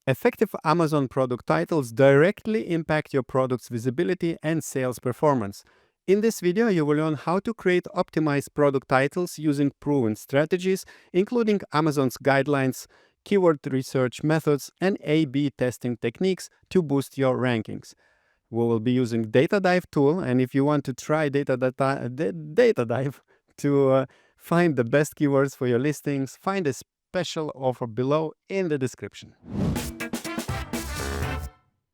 Effective Amazon product titles directly impact your product's visibility and sales performance. In this video, you will learn how to create optimized product titles using proven strategies, including Amazon's guidelines, keyword research methods, and A/B testing techniques to boost your rankings. We will be using Data Dive tool, and if you want to try Data Dive to find the best keywords for your listings, find a special offer below in the description.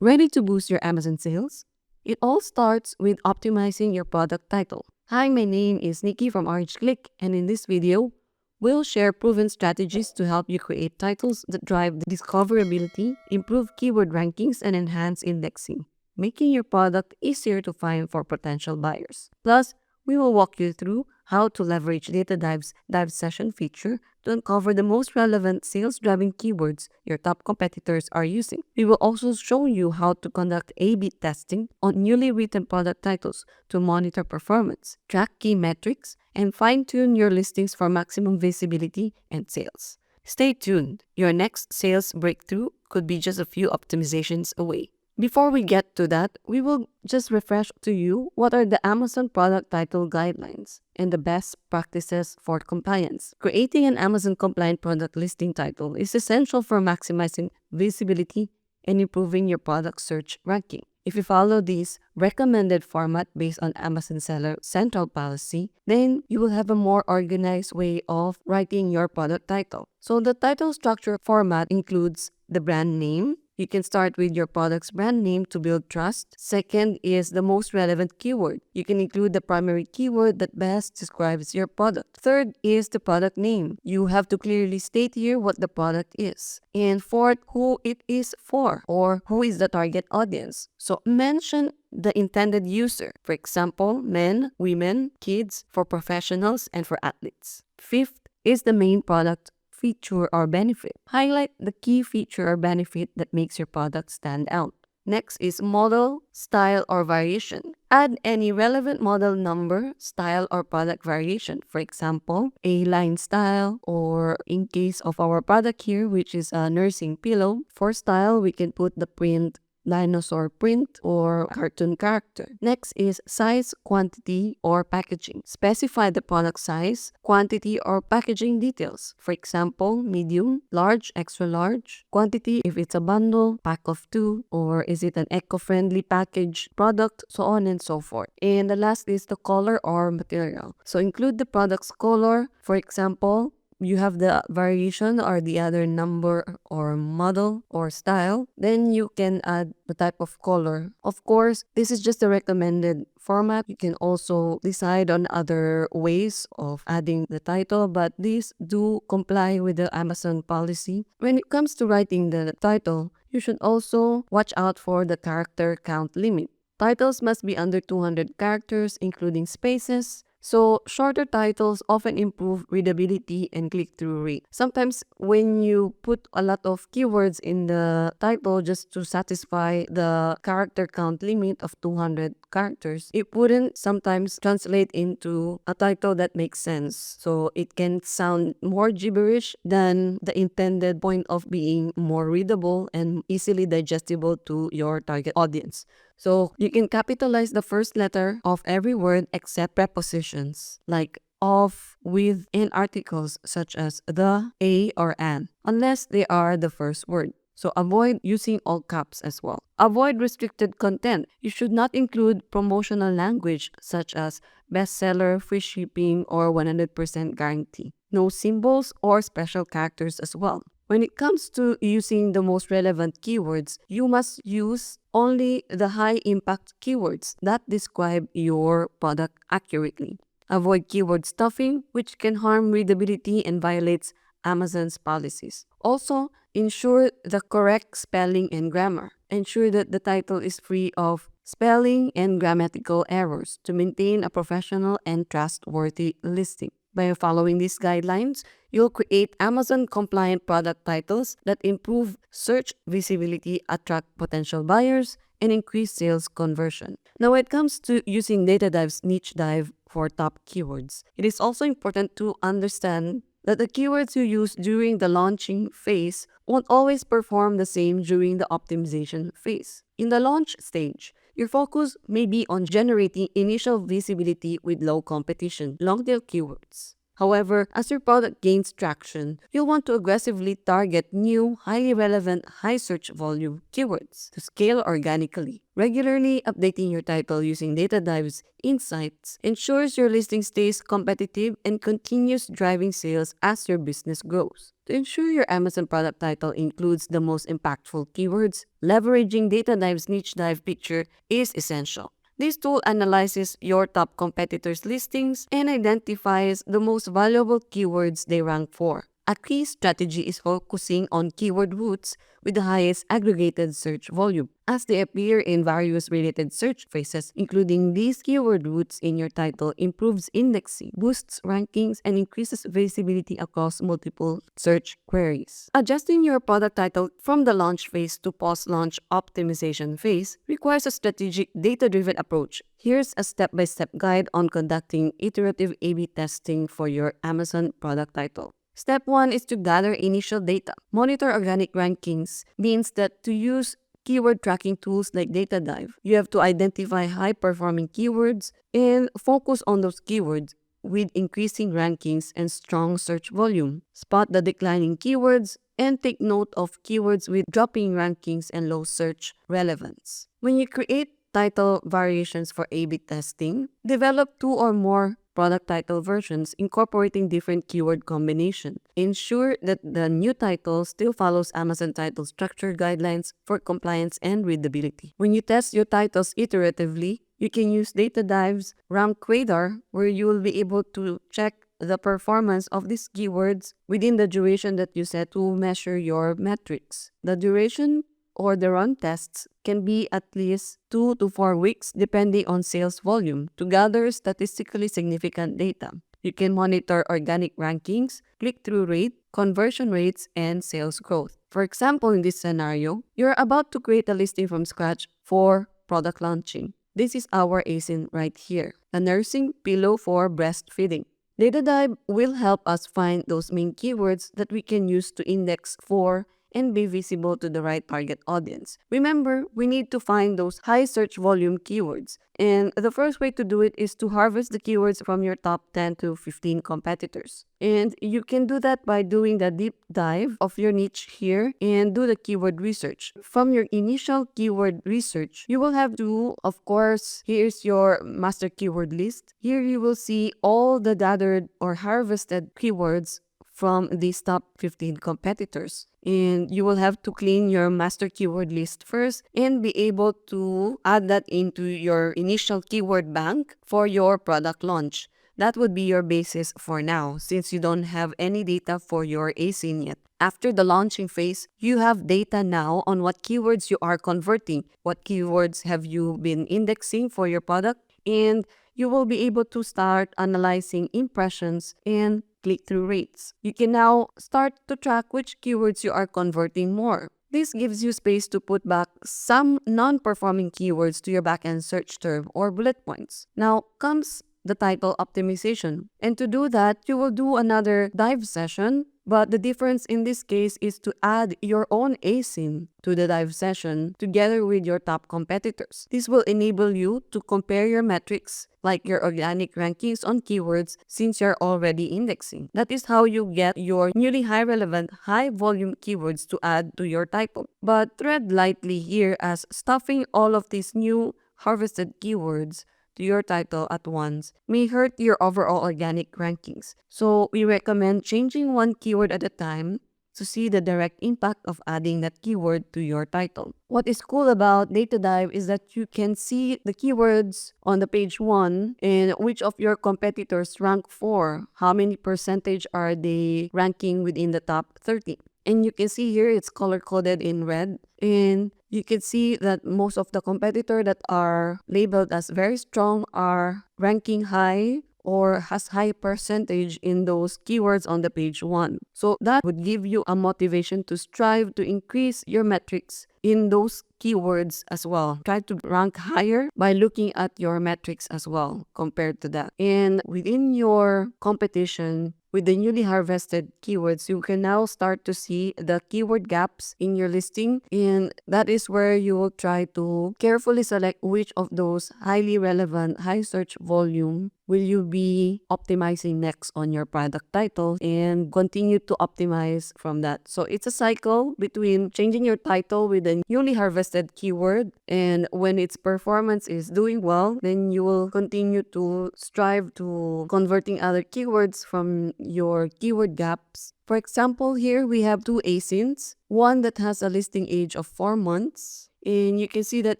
Ready to boost your Amazon sales? It all starts with optimizing your product title. Hi, my name is Nikki from Klik, and in this video, we'll share proven strategies to help you create titles that drive discoverability, improve keyword rankings, and enhance indexing, making your product easier to find for potential buyers. Plus, we will walk you through how to leverage Data Dive's Dive Session feature to uncover the most relevant sales-driving keywords your top competitors are using. We will also show you how to conduct A/B testing on newly written product titles to monitor performance, track key metrics, and fine-tune your listings for maximum visibility and sales. Stay tuned. Your next sales breakthrough could be just a few optimizations away. Before we get to that, we will just refresh to you what are the Amazon product title guidelines and the best practices for compliance. Creating an Amazon compliant product listing title is essential for maximizing visibility and improving your product search ranking. If you follow this recommended format based on Amazon Seller Central Policy, then you will have a more organized way of writing your product title. So the title structure format includes the brand name. You can start with your product's brand name to build trust. Second is the most relevant keyword. You can include the primary keyword that best describes your product. Third is the product name. You have to clearly state here what the product is. And fourth, who it is for, or who is the target audience. So mention the intended user. For example, men, women, kids, for professionals, and for athletes. Fifth is the main product feature or benefit. Highlight the key feature or benefit that makes your product stand out. Next is model, style, or variation. Add any relevant model number, style, or product variation. For example, A-line style, or in case of our product here, which is a nursing pillow. For style, we can put the print dinosaur print or cartoon character. Next is size, quantity, or packaging. Specify the product size, quantity, or packaging details. For example, medium, large, extra large. Quantity if it's a bundle, pack of 2, or is it an eco-friendly package product, so on and so forth. And the last is the color or material. So include the product's color. For example, you have the variation or the other number or model or style, then you can add the type of color. Of course, this is just a recommended format. You can also decide on other ways of adding the title, but these do comply with the Amazon policy. When it comes to writing the title, you should also watch out for the character count limit. Titles must be under 200 characters, including spaces. So shorter titles often improve readability and click-through rate. Sometimes when you put a lot of keywords in the title just to satisfy the character count limit of 200 characters, it wouldn't sometimes translate into a title that makes sense. So it can sound more gibberish than the intended point of being more readable and easily digestible to your target audience. So you can capitalize the first letter of every word except prepositions like of, with, and articles such as the, a, or an, unless they are the first word. So avoid using all caps as well. Avoid restricted content. You should not include promotional language such as bestseller, free shipping, or 100% guarantee. No symbols or special characters as well. When it comes to using the most relevant keywords, you must use only the high-impact keywords that describe your product accurately. Avoid keyword stuffing, which can harm readability and violates Amazon's policies. Also, ensure the correct spelling and grammar. Ensure that the title is free of spelling and grammatical errors to maintain a professional and trustworthy listing. By following these guidelines, you'll create Amazon-compliant product titles that improve search visibility, attract potential buyers, and increase sales conversion. Now, when it comes to using Data Dive's niche dive for top keywords, it is also important to understand that the keywords you use during the launching phase won't always perform the same during the optimization phase. In the launch stage, your focus may be on generating initial visibility with low competition, long-tail keywords. However, as your product gains traction, you'll want to aggressively target new, highly relevant, high search volume keywords to scale organically. Regularly updating your title using data dives insights ensures your listing stays competitive and continues driving sales as your business grows. To ensure your Amazon product title includes the most impactful keywords, leveraging data dive's niche dive picture is essential. This tool analyzes your top competitors' listings and identifies the most valuable keywords they rank for. A key strategy is focusing on keyword roots with the highest aggregated search volume, as they appear in various related search phrases. Including these keyword roots in your title improves indexing, boosts rankings, and increases visibility across multiple search queries. Adjusting your product title from the launch phase to post-launch optimization phase requires a strategic, data-driven approach. Here's a step-by-step guide on conducting iterative A/B testing for your Amazon product title. Step 1 is to gather initial data. Monitor organic rankings means that to use keyword tracking tools like Data Dive, you have to identify high-performing keywords and focus on those keywords with increasing rankings and strong search volume. Spot the declining keywords and take note of keywords with dropping rankings and low search relevance. When you create title variations for A/B testing, develop 2 or more product title versions incorporating different keyword combination. Ensure that the new title still follows Amazon title structure guidelines for compliance and readability. When you test your titles iteratively, you can use Data Dive's Rank Radar, where you will be able to check the performance of these keywords within the duration that you set to measure your metrics. The duration or the run tests can be at least 2 to 4 weeks depending on sales volume to gather statistically significant data. You can monitor organic rankings, click-through rate, conversion rates, and sales growth. For example, in this scenario, you're about to create a listing from scratch for product launching. This is our ASIN right here, a nursing pillow for breastfeeding. Data Dive will help us find those main keywords that we can use to index for and be visible to the right target audience. Remember, we need to find those high search volume keywords. And the first way to do it is to harvest the keywords from your top 10 to 15 competitors. And you can do that by doing the deep dive of your niche here and do the keyword research. From your initial keyword research, you will have to, of course, here's your master keyword list. Here you will see all the gathered or harvested keywords from these top 15 competitors. And you will have to clean your master keyword list first and be able to add that into your initial keyword bank for your product launch. That would be your basis for now, since you don't have any data for your ASIN yet. After the launching phase, you have data now on what keywords you are converting, what keywords have you been indexing for your product, and you will be able to start analyzing impressions and click-through rates. You can now start to track which keywords you are converting more. This gives you space to put back some non-performing keywords to your backend search term or bullet points. Now comes the title optimization. And to do that, you will do another dive session, but the difference in this case is to add your own ASIN to the dive session together with your top competitors. This will enable you to compare your metrics like your organic rankings on keywords since you're already indexing. That is how you get your newly high relevant, high volume keywords to add to your title. But tread lightly here, as stuffing all of these new harvested keywords to your title at once may hurt your overall organic rankings. So we recommend changing one keyword at a time to see the direct impact of adding that keyword to your title. What is cool about Data Dive is that you can see the keywords on the page 1 and which of your competitors rank for, how many percentage are they ranking within the top 30. And you can see here it's color-coded in red. And you can see that most of the competitors that are labeled as very strong are ranking high or has high percentage in those keywords on the page 1. So that would give you a motivation to strive to increase your metrics in those keywords as well. Try to rank higher by looking at your metrics as well compared to that. And within your competition, with the newly harvested keywords, you can now start to see the keyword gaps in your listing, and that is where you will try to carefully select which of those highly relevant, high search volume will you be optimizing next on your product title and continue to optimize from that. So it's a cycle between changing your title with a newly harvested keyword, and when its performance is doing well, then you will continue to strive to converting other keywords from your keyword gaps. For example, here we have two ASINs, one that has a listing age of 4 months. And you can see that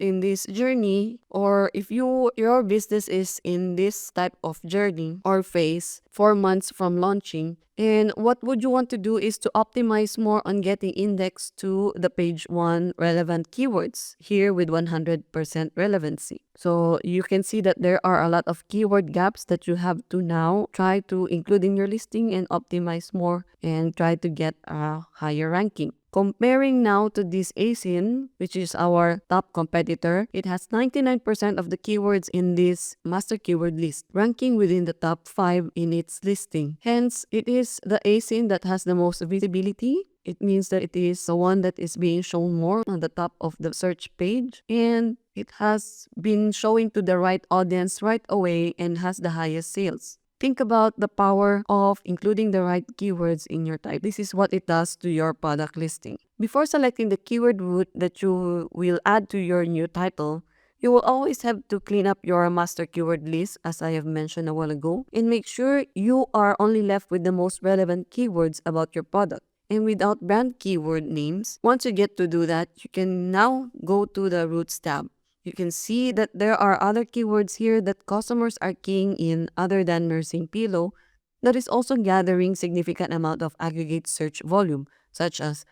in this journey, or if your business is in this type of journey or phase, 4 months from launching, and what would you want to do is to optimize more on getting indexed to the page 1 relevant keywords here with 100% relevancy. So you can see that there are a lot of keyword gaps that you have to now try to include in your listing and optimize more and try to get a higher ranking. Comparing now to this ASIN, which is our top competitor, it has 99% of the keywords in this master keyword list, ranking within the top 5 in its listing. Hence, it is the ASIN that has the most visibility. It means that it is the one that is being shown more on the top of the search page, and it has been showing to the right audience right away and has the highest sales. Think about the power of including the right keywords in your type. This is what it does to your product listing. Before selecting the keyword root that you will add to your new title, you will always have to clean up your master keyword list, as I have mentioned a while ago, and make sure you are only left with the most relevant keywords about your product and without brand keyword names. Once you get to do that, you can now go to the Roots tab. You can see that there are other keywords here that customers are keying in other than nursing pillow that is also gathering significant amount of aggregate search volume, such as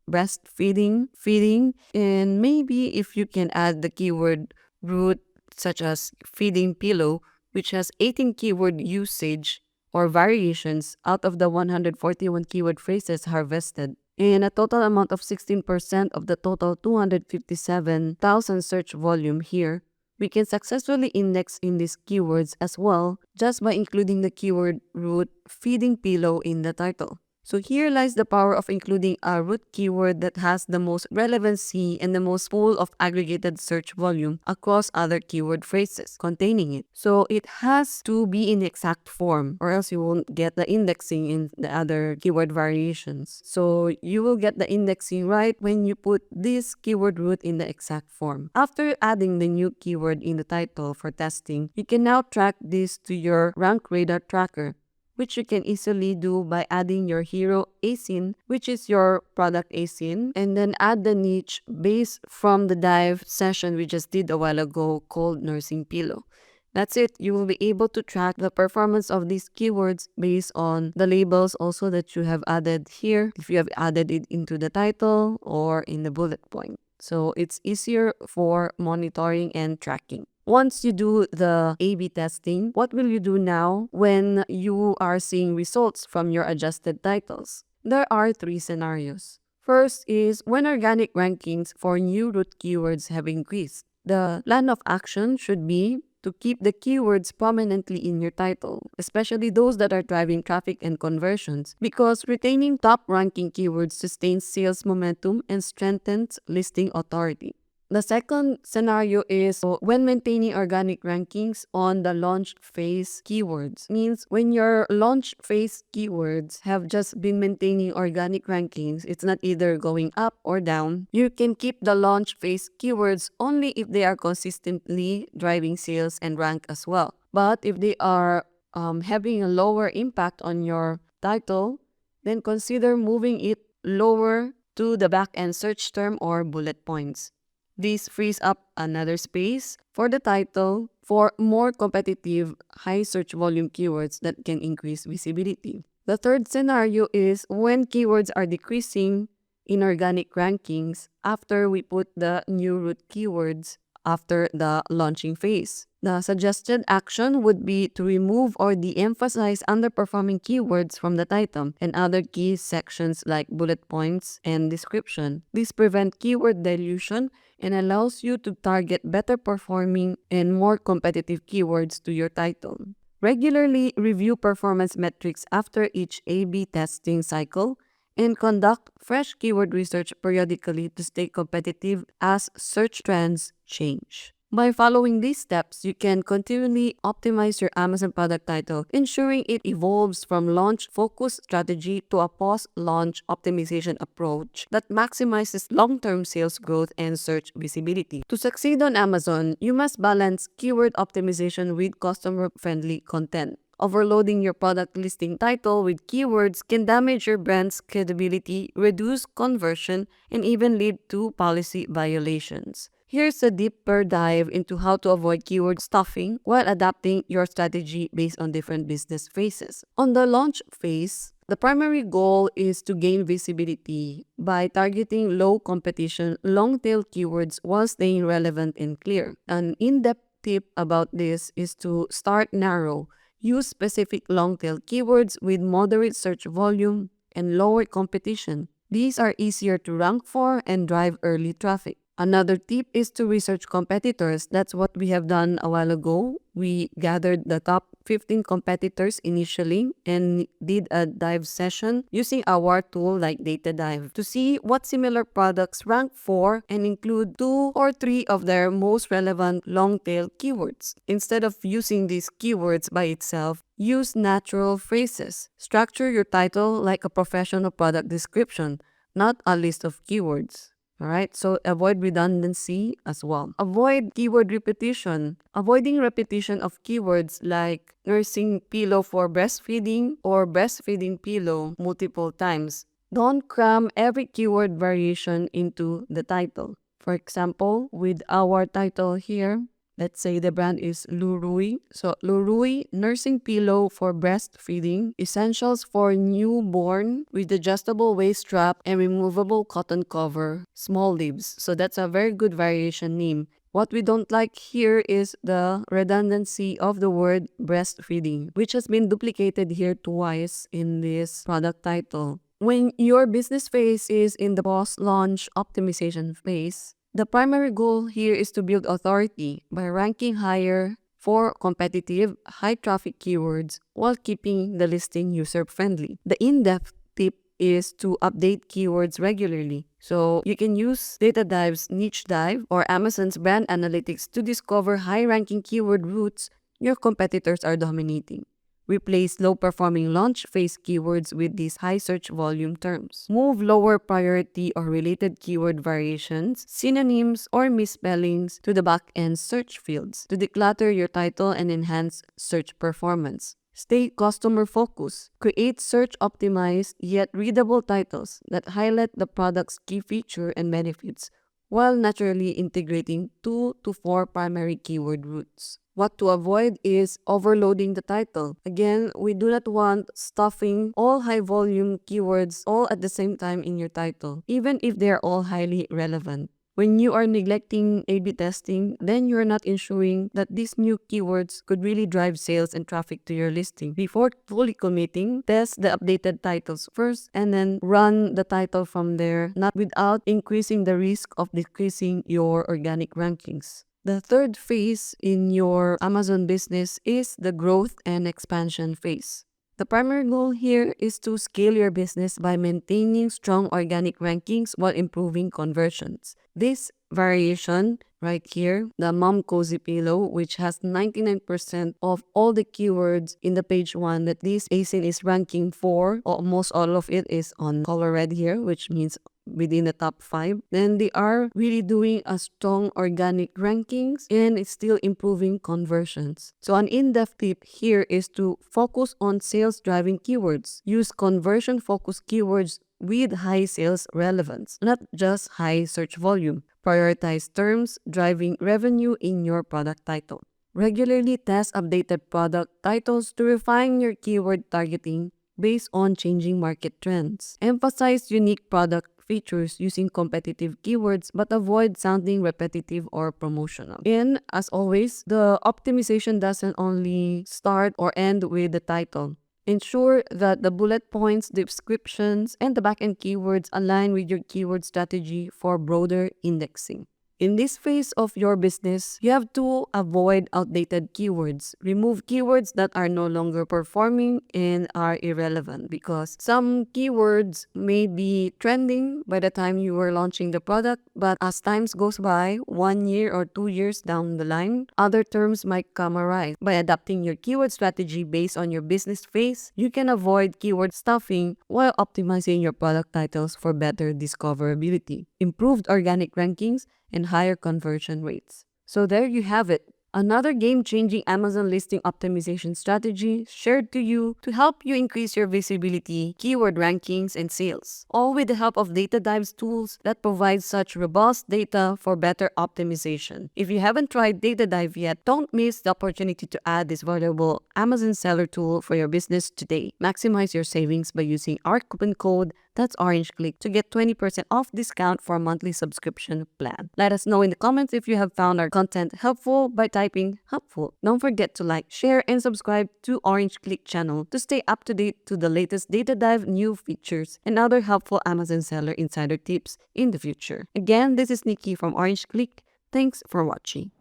breastfeeding, feeding, and maybe if you can add the keyword root such as feeding pillow, which has 18 keyword usage or variations out of the 141 keyword phrases harvested, and a total amount of 16% of the total 257,000 search volume here, we can successfully index in these keywords as well just by including the keyword root feeding pillow in the title. So here lies the power of including a root keyword that has the most relevancy and the most pool of aggregated search volume across other keyword phrases containing it. So it has to be in the exact form or else you won't get the indexing in the other keyword variations. So you will get the indexing right when you put this keyword root in the exact form. After adding the new keyword in the title for testing, you can now track this to your rank radar tracker, which you can easily do by adding your hero ASIN, which is your product ASIN, and then add the niche based from the dive session we just did a while ago called nursing pillow. That's it. You will be able to track the performance of these keywords based on the labels also that you have added here, if you have added it into the title or in the bullet point. So it's easier for monitoring and tracking. Once you do the A/B testing, what will you do now when you are seeing results from your adjusted titles? There are 3 scenarios. First is when organic rankings for new root keywords have increased. The plan of action should be to keep the keywords prominently in your title, especially those that are driving traffic and conversions, because retaining top-ranking keywords sustains sales momentum and strengthens listing authority. The second scenario is when maintaining organic rankings on the launch phase keywords. Means when your launch phase keywords have just been maintaining organic rankings, it's not either going up or down. You can keep the launch phase keywords only if they are consistently driving sales and rank as well. But if they are having a lower impact on your title, then consider moving it lower to the back-end search term or bullet points. This frees up another space for the title for more competitive, high search volume keywords that can increase visibility. The third scenario is when keywords are decreasing in organic rankings after we put the new root keywords after the launching phase. The suggested action would be to remove or de-emphasize underperforming keywords from the title and other key sections like bullet points and description. This prevents keyword dilution and allows you to target better performing and more competitive keywords to your title. Regularly review performance metrics after each A/B testing cycle and conduct fresh keyword research periodically to stay competitive as search trends change. By following these steps, you can continually optimize your Amazon product title, ensuring it evolves from launch-focused strategy to a post-launch optimization approach that maximizes long-term sales growth and search visibility. To succeed on Amazon, you must balance keyword optimization with customer-friendly content. Overloading your product listing title with keywords can damage your brand's credibility, reduce conversion, and even lead to policy violations. Here's a deeper dive into how to avoid keyword stuffing while adapting your strategy based on different business phases. On the launch phase, the primary goal is to gain visibility by targeting low competition, long-tail keywords while staying relevant and clear. An in-depth tip about this is to start narrow. Use specific long-tail keywords with moderate search volume and lower competition. These are easier to rank for and drive early traffic. Another tip is to research competitors. That's what we have done a while ago. We gathered the top 15 competitors initially and did a dive session using our tool like Data Dive to see what similar products rank for and include 2 or 3 of their most relevant long-tail keywords. Instead of using these keywords by itself, use natural phrases. Structure your title like a professional product description, not a list of keywords. Alright, so avoid redundancy as well. Avoid keyword repetition. Avoiding repetition of keywords like nursing pillow for breastfeeding or breastfeeding pillow multiple times. Don't cram every keyword variation into the title. For example, with our title here, let's say the brand is Lurui. So Lurui nursing pillow for breastfeeding, essentials for newborn with adjustable waist strap and removable cotton cover, small leaves. So that's a very good variation name. What we don't like here is the redundancy of the word breastfeeding, which has been duplicated here twice in this product title. When your business phase is in the post-launch optimization phase, the primary goal here is to build authority by ranking higher for competitive, high-traffic keywords while keeping the listing user-friendly. The in-depth tip is to update keywords regularly. So you can use Data Dive's Niche Dive or Amazon's Brand Analytics to discover high-ranking keyword routes your competitors are dominating. Replace low-performing launch phase keywords with these high search volume terms. Move lower priority or related keyword variations, synonyms, or misspellings to the back-end search fields to declutter your title and enhance search performance. Stay customer-focused. Create search-optimized yet readable titles that highlight the product's key feature and benefits while naturally integrating 2 to 4 primary keyword routes. What to avoid is overloading the title. Again, we do not want stuffing all high-volume keywords all at the same time in your title, even if they are all highly relevant. When you are neglecting A/B testing, then you are not ensuring that these new keywords could really drive sales and traffic to your listing. Before fully committing, test the updated titles first and then run the title from there, not without increasing the risk of decreasing your organic rankings. The third phase in your Amazon business is the growth and expansion phase. The primary goal here is to scale your business by maintaining strong organic rankings while improving conversions. This variation right here, the Mom Cozy Pillow, which has 99% of all the keywords in the page 1 that this ASIN is ranking for, almost all of it is on color red here, which means within the top 5, then they are really doing a strong organic rankings and it's still improving conversions. So an in-depth tip here is to focus on sales driving keywords. Use conversion focused keywords with high sales relevance, not just high search volume. Prioritize terms driving revenue in your product title. Regularly test updated product titles to refine your keyword targeting based on changing market trends. Emphasize unique product features using competitive keywords but avoid sounding repetitive or promotional. And as always, the optimization doesn't only start or end with the title. Ensure that the bullet points, descriptions, and the backend keywords align with your keyword strategy for broader indexing. In this phase of your business, you have to avoid outdated keywords. Remove keywords that are no longer performing and are irrelevant, because some keywords may be trending by the time you were launching the product, but as times goes by, 1 year or 2 years down the line, other terms might come arise. By adapting your keyword strategy based on your business phase, you can avoid keyword stuffing while optimizing your product titles for better discoverability, improved organic rankings, and higher conversion rates. So there you have it. Another game-changing Amazon listing optimization strategy shared to you to help you increase your visibility, keyword rankings, and sales, all with the help of Data Dive's tools that provide such robust data for better optimization. If you haven't tried Data Dive yet, don't miss the opportunity to add this valuable Amazon seller tool for your business today. Maximize your savings by using our coupon code, that's OrangeClick, to get 20% off discount for a monthly subscription plan. Let us know in the comments if you have found our content helpful by typing helpful. Don't forget to like, share, and subscribe to OrangeClick channel to stay up to date to the latest Data Dive new features and other helpful Amazon seller insider tips in the future. Again, this is Nikki from OrangeClick. Thanks for watching.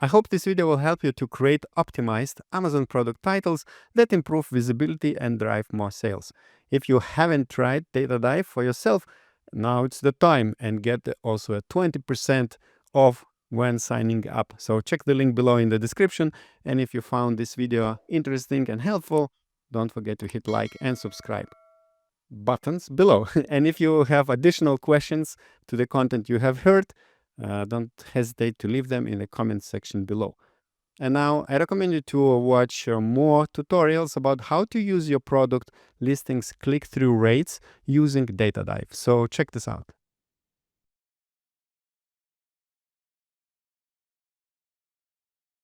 I hope this video will help you to create optimized Amazon product titles that improve visibility and drive more sales. If you haven't tried Data Dive for yourself, now it's the time, and get also a 20% off when signing up. So check the link below in the description, and if you found this video interesting and helpful, don't forget to hit like and subscribe buttons below. And if you have additional questions to the content you have heard, don't hesitate to leave them in the comment section below. And now I recommend you to watch more tutorials about how to use your product listings click-through rates using Data Dive. So check this out.